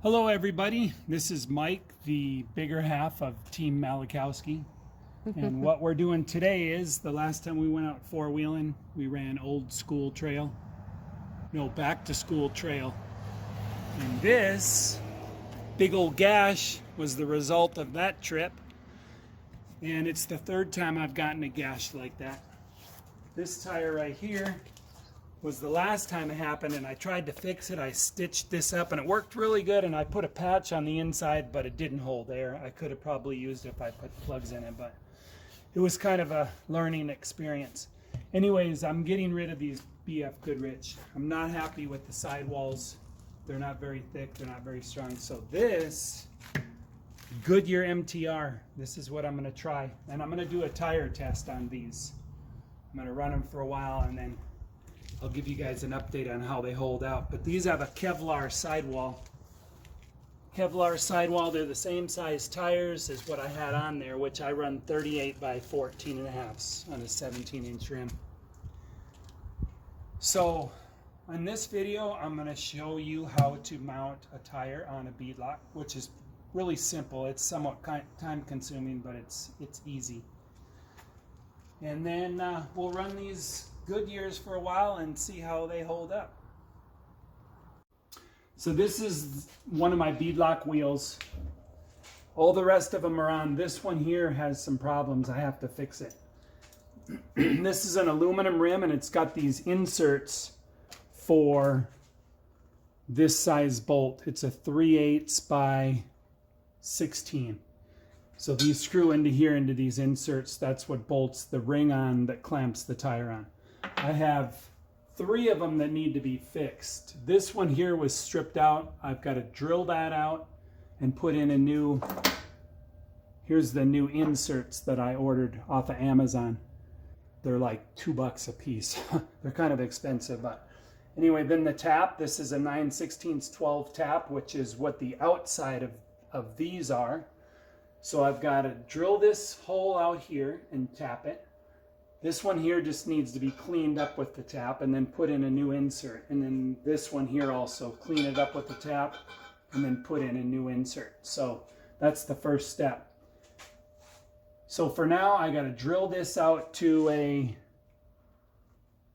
Hello everybody, this is Mike, the bigger half of Team Malachowski. And what we're doing today is, the last time we went out four-wheeling, we ran old school trail. No, back to school trail. And this big old gash was the result of that trip. And it's the third time I've gotten a gash like that. This tire right here was the last time it happened, and I tried to fix it. I stitched this up and it worked really good, and I put a patch on the inside, but it didn't hold air. I could have probably used it if I put plugs in it, but it was kind of a learning experience. Anyways, I'm getting rid of these BF Goodrich. I'm not happy with the sidewalls. They're not very thick, they're not very strong. So this Goodyear MTR, this is what I'm gonna try. And I'm gonna do a tire test on these. I'm gonna run them for a while and then I'll give you guys an update on how they hold out. But these have a Kevlar sidewall. Kevlar sidewall, they're the same size tires as what I had on there, which I run 38 by 14.5 on a 17-inch rim. So on this video, I'm going to show you how to mount a tire on a beadlock, which is really simple. It's somewhat time consuming, but it's easy. And then we'll run these Goodyears for a while and see how they hold up. So this is one of my beadlock wheels. All the rest of them are on. This one here has some problems. I have to fix it. This is an aluminum rim and it's got these inserts for this size bolt. It's a 3/8 by 16. So these screw into here, into these inserts. That's what bolts the ring on that clamps the tire on. I have 3 of them that need to be fixed. This one here was stripped out. I've got to drill that out and put in a new, here's the new inserts that I ordered off of Amazon. They're like $2 a piece. They're kind of expensive, but anyway, then the tap, this is a 9/16 12 tap, which is what the outside of these are. So I've got to drill this hole out here and tap it. This one here just needs to be cleaned up with the tap and then put in a new insert. And then this one here also, clean it up with the tap and then put in a new insert. So that's the first step. So for now, I got to drill this out to a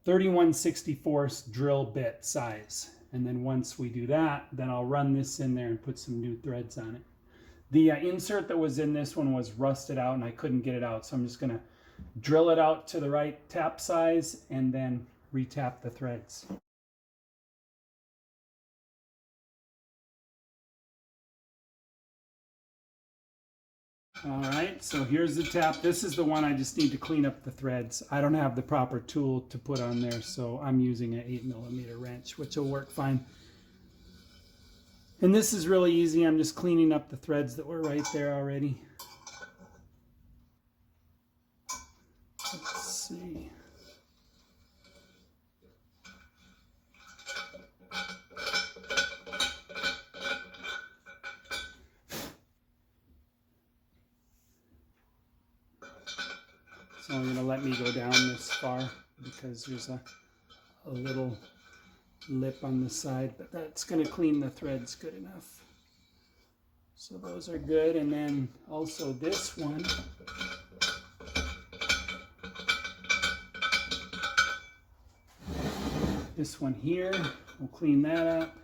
31/64 drill bit size. And then once we do that, then I'll run this in there and put some new threads on it. The insert that was in this one was rusted out and I couldn't get it out. So I'm just going to drill it out to the right tap size and then retap the threads. All right, so here's the tap. This is the one I just need to clean up the threads. I don't have the proper tool to put on there, so I'm using an 8mm wrench, which will work fine. And this is really easy. I'm just cleaning up the threads that were right there already. Let's see. So I'm going to let me go down this far because there's a little lip on the side, but that's going to clean the threads good enough. So those are good. And then also this one. This one here, we'll clean that up.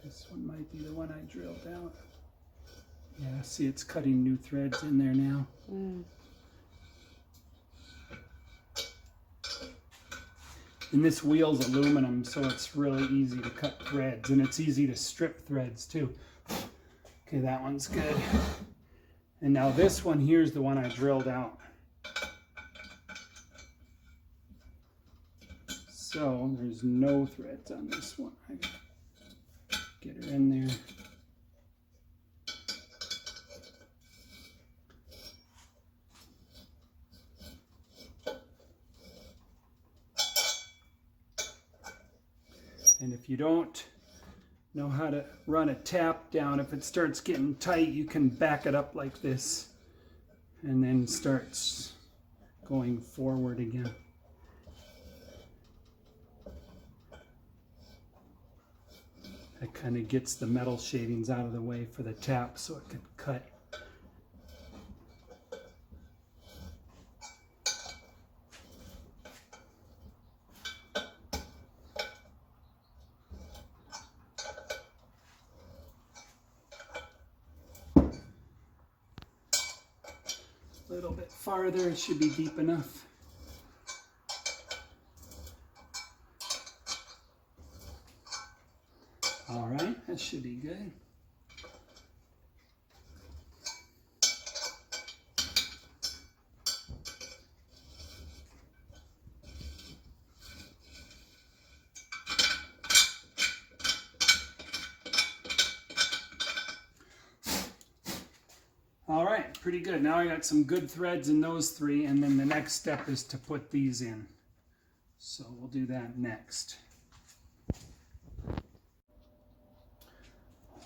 This one might be the one I drilled out. Yeah, see it's cutting new threads in there now. And this wheel's aluminum, so it's really easy to cut threads, and it's easy to strip threads too. Okay, that one's good. And now this one here's the one I drilled out. So there's no threads on this one. I gotta get her in there. And if you don't know how to run a tap down, if it starts getting tight, you can back it up like this and then starts going forward again. That kind of gets the metal shavings out of the way for the tap so it can cut. A little bit farther, it should be deep enough. All right, that should be good. All right, pretty good. Now I got some good threads in those three, and then the next step is to put these in. So we'll do that next.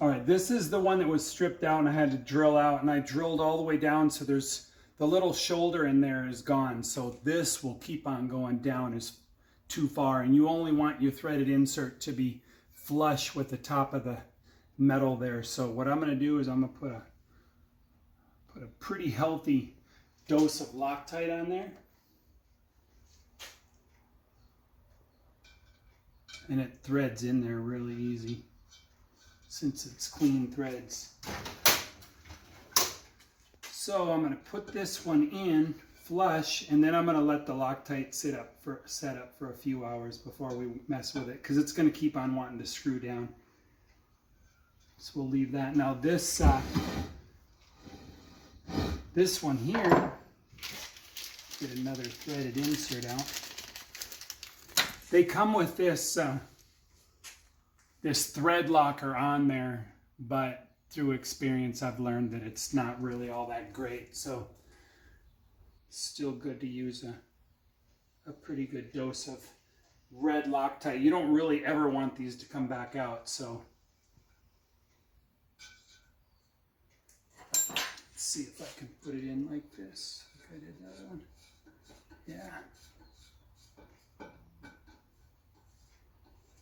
All right, this is the one that was stripped out and I had to drill out, and I drilled all the way down, so there's the little shoulder in there is gone. So this will keep on going down is too far, and you only want your threaded insert to be flush with the top of the metal there. So what I'm gonna do is I'm gonna put a pretty healthy dose of Loctite on there. And it threads in there really easy, since it's clean threads. So I'm going to put this one in flush, and then I'm going to let the Loctite set up for a few hours before we mess with it, because it's going to keep on wanting to screw down. So we'll leave that. Now this one here, get another threaded insert out. They come with this this thread locker on there, but through experience I've learned that it's not really all that great, so it's still good to use a pretty good dose of red Loctite. You don't really ever want these to come back out, so let's see if I can put it in like this. I think I did that one. Yeah.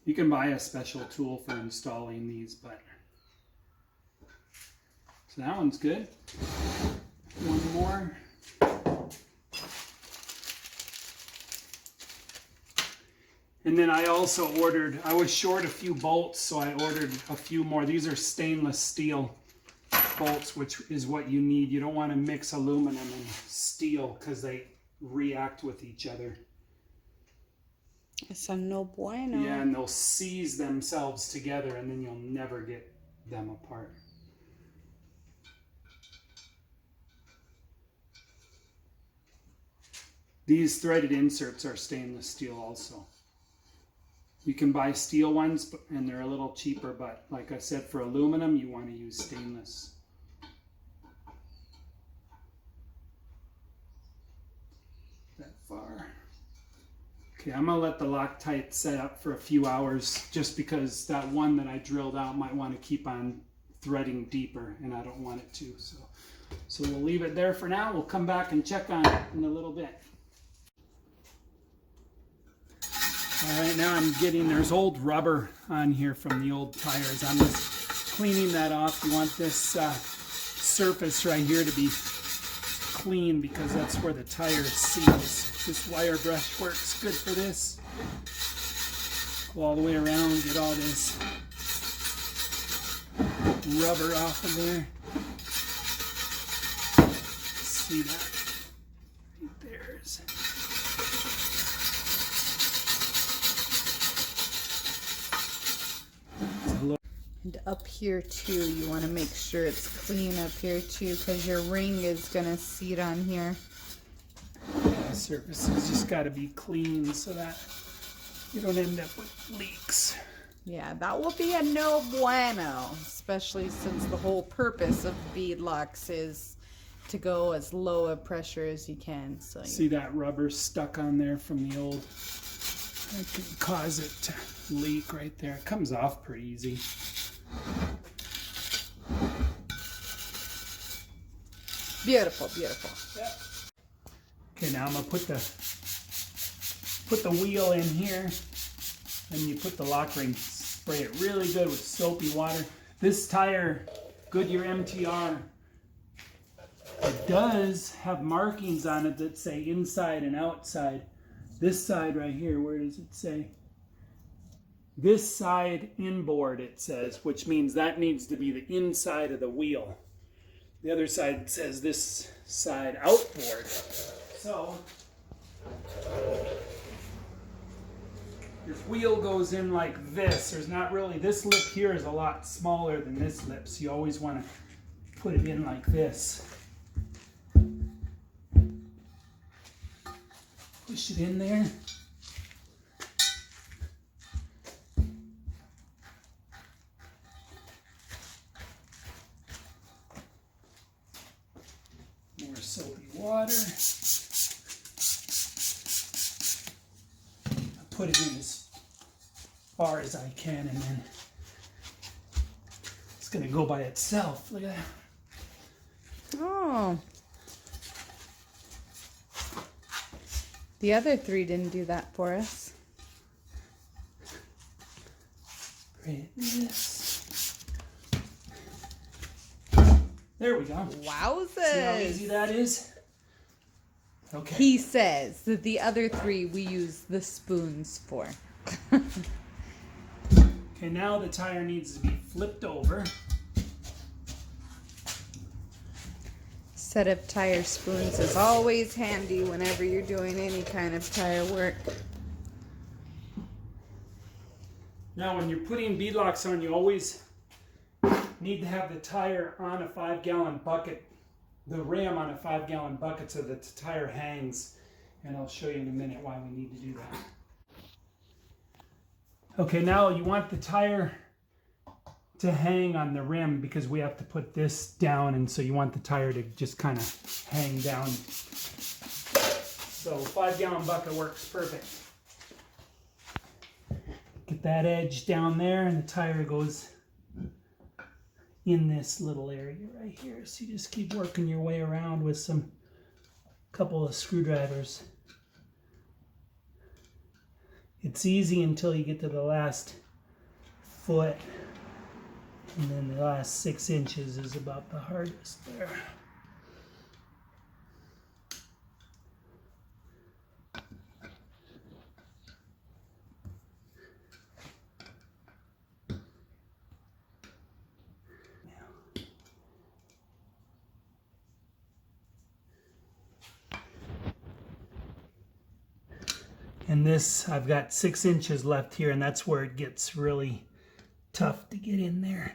You can buy a special tool for installing these, but so that one's good. One more. And then I also ordered, I was short a few bolts, so I ordered a few more. These are stainless steel bolts, which is what you need. You don't want to mix aluminum and steel because they react with each other. It's a no bueno. Yeah, and they'll seize themselves together, and then you'll never get them apart. These threaded inserts are stainless steel also. You can buy steel ones, and they're a little cheaper, but like I said, for aluminum, you want to use stainless. That far. Okay, I'm going to let the Loctite set up for a few hours, just because that one that I drilled out might want to keep on threading deeper, and I don't want it to. So we'll leave it there for now. We'll come back and check on it in a little bit. All right, now I'm getting, there's old rubber on here from the old tires. I'm just cleaning that off. You want this surface right here to be clean, because that's where the tire seals. This wire brush works good for this. Go all the way around, get all this rubber off of there. See that? Right there's. And up here too, you want to make sure it's clean up here too, because your ring is going to seat on here. The surface has just got to be clean so that you don't end up with leaks. Yeah, that will be a no bueno, especially since the whole purpose of beadlocks is to go as low a pressure as you can. So see that rubber stuck on there from the old, that can cause it to leak right there. It comes off pretty easy. Beautiful, beautiful. Yeah. Okay, now I'm gonna put the wheel in here, and you put the lock ring, spray it really good with soapy water. This tire, Goodyear MTR, it does have markings on it that say inside and outside. This side right here, where does it say? This side inboard, it says, which means that needs to be the inside of the wheel. The other side says this side outboard. So, your wheel goes in like this. There's not really, this lip here is a lot smaller than this lip, so you always want to put it in like this. Push it in there. More soapy water. I put it in as far as I can, and then it's going to go by itself. Look at that. Oh. The other three didn't do that for us. Great. Yes. There we go. Wowzers. See how easy that is? Okay. He says that the other three we use the spoons for. Okay, now the tire needs to be flipped over. Set of tire spoons is always handy whenever you're doing any kind of tire work. Now when you're putting beadlocks on, you always need to have the tire on a 5-gallon bucket, the rim on a 5-gallon bucket, so that the tire hangs. And I'll show you in a minute why we need to do that. Okay, now you want the tire to hang on the rim because we have to put this down, and so you want the tire to just kind of hang down. So 5-gallon bucket works perfect. Get that edge down there, and the tire goes in this little area right here. So you just keep working your way around with couple of screwdrivers. It's easy until you get to the last foot. And then the last 6 inches is about the hardest there. And this, I've got 6 inches left here, and that's where it gets really tough to get in there.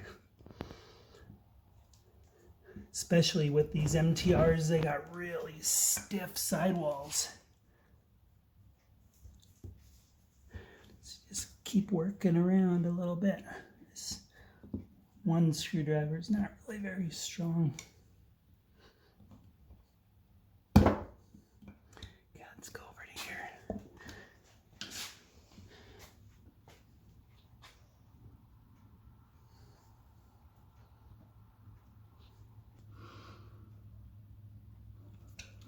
Especially with these MTRs, they got really stiff sidewalls. So just keep working around a little bit. This one screwdriver is not really very strong. Okay, let's go over to here.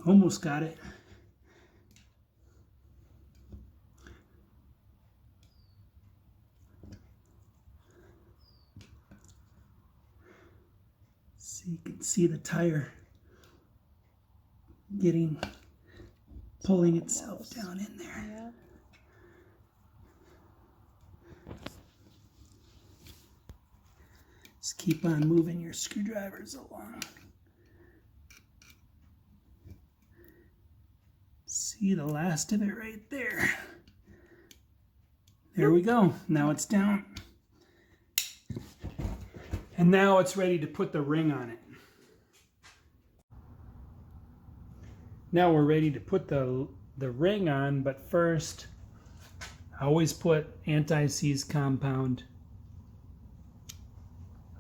Almost got it. So you can see the tire pulling itself down in there. Yeah. Just keep on moving your screwdrivers along. See the last of it right there. There we go. Now it's down. And now it's ready to put the ring on it. Now we're ready to put the ring on, but first I always put anti-seize compound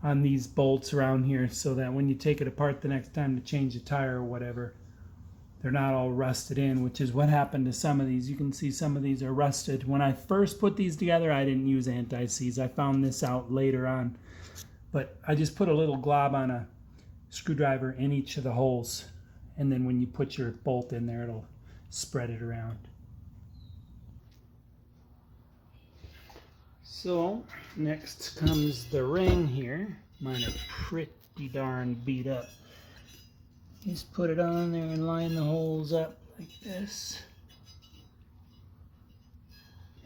on these bolts around here so that when you take it apart the next time to change the tire or whatever, they're not all rusted in, which is what happened to some of these. You can see some of these are rusted. When I first put these together, I didn't use anti-seize. I found this out later on. But I just put a little glob on a screwdriver in each of the holes. And then when you put your bolt in there, it'll spread it around. So next comes the ring here. Mine are pretty darn beat up. Just put it on there and line the holes up like this.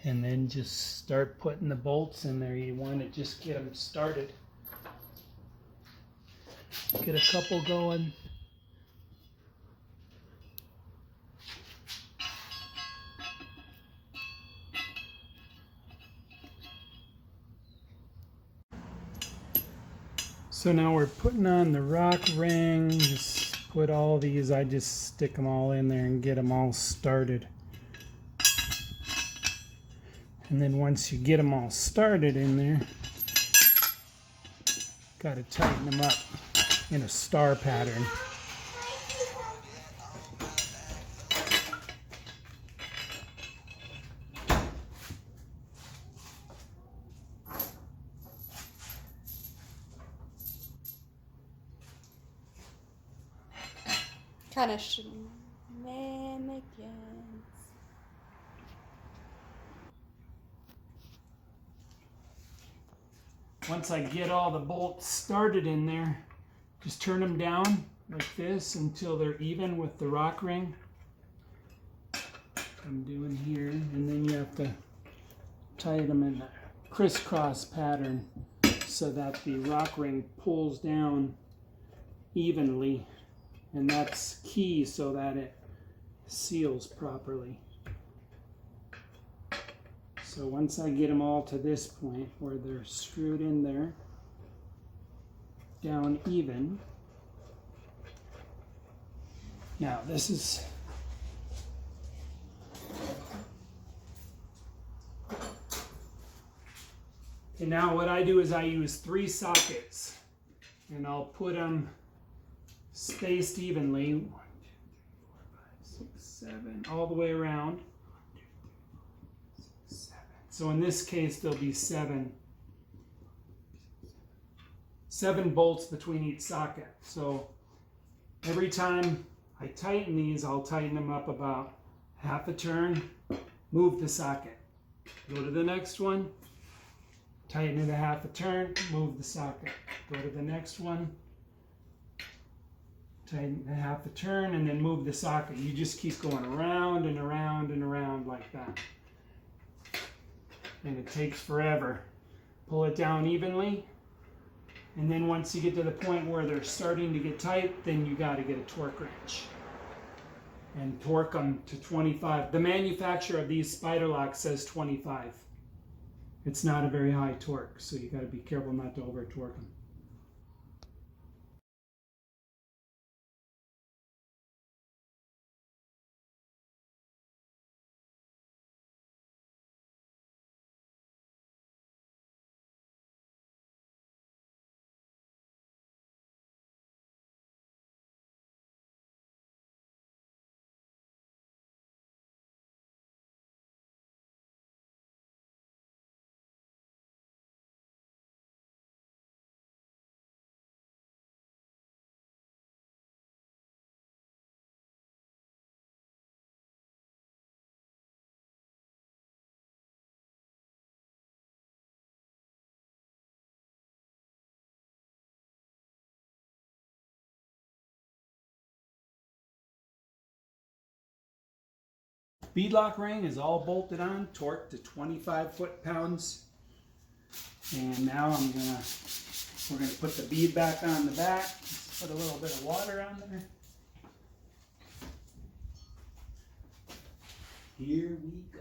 And then just start putting the bolts in there. You want to just get them started. Get a couple going. So now we're putting on the rock ring. Just put all these, I just stick them all in there and get them all started. And then once you get them all started in there, got to tighten them up in a star pattern. Kind of shenanigans. Once I get all the bolts started in there, just turn them down like this until they're even with the rock ring. I'm doing here, and then you have to tighten them in a crisscross pattern so that the rock ring pulls down evenly, and that's key so that it seals properly. So once I get them all to this point where they're screwed in there, down even. Now this is and now what I do is I use 3 sockets and I'll put them spaced evenly, 1, 2, 3, 4, 5, 6, 7, all the way around. So in this case, there'll be 7 bolts between each socket. So every time I tighten these, I'll tighten them up about half a turn, move the socket. Go to the next one, tighten it a half a turn, move the socket. Go to the next one, tighten a half a turn, and then move the socket. You just keep going around and around and around like that. And it takes forever. Pull it down evenly, and then once you get to the point where they're starting to get tight, then you got to get a torque wrench and torque them to 25. The manufacturer of these SPYDERLOCKS says 25. It's not a very high torque, so you got to be careful not to over torque them. Beadlock ring is all bolted on, torqued to 25 foot-pounds. And now we're gonna put the bead back on the back. Just put a little bit of water on there. Here we go.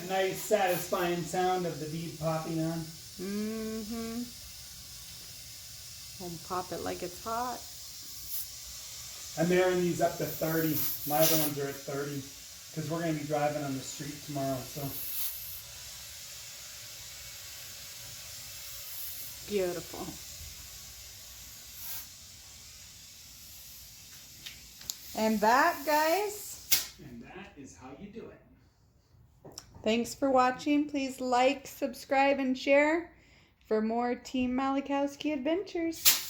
Nice satisfying sound of the bead popping on. Mm-hmm. Won't pop it like it's hot. I'm airing these up to 30. My other ones are at 30 because we're going to be driving on the street tomorrow. So beautiful. And that, guys. And that is how you do it. Thanks for watching. Please like, subscribe, and share for more Team Malachowski adventures.